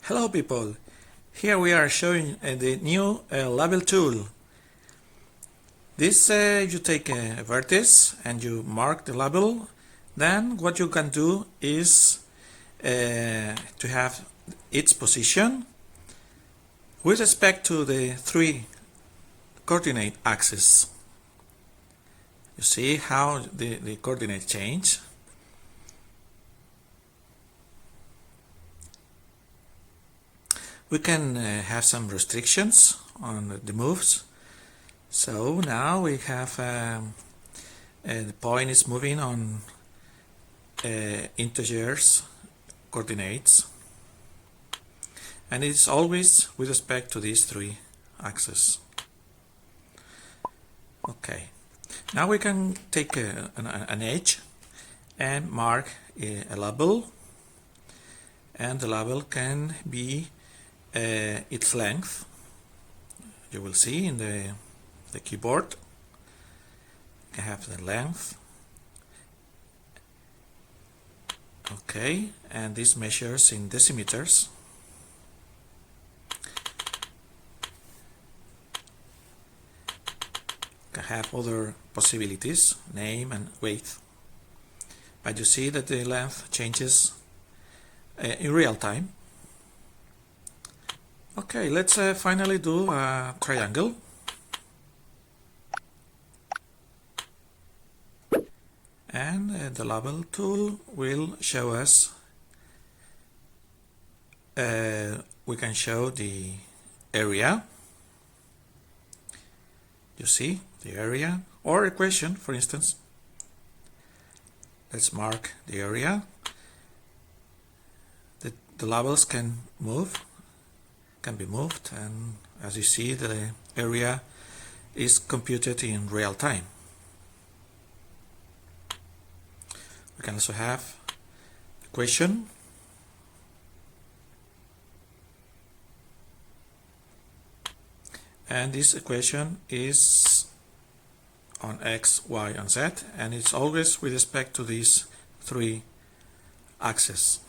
Hello people, here we are showing the new label tool. This you take a vertex and you mark the label. Then what you can do is to have its position with respect to the three coordinate axes. You see how the coordinate change. We can have some restrictions on the moves. So now we have the point is moving on integers coordinates, and it's always with respect to these three axes. Okay, now we can take an edge and mark a label, and the label can be its length. You will see in the keyboard you can have the length. Okay, and this measures in decimeters. You can have other possibilities, name and weight, but you see that the length changes in real time. Okay, let's finally do a triangle. And the label tool will show us, we can show the area. You see the area, or equation, for instance. Let's mark the area. The labels can be moved, and as you see, the area is computed in real time. We can also have equation, and this equation is on x, y, and z, and it's always with respect to these three axes.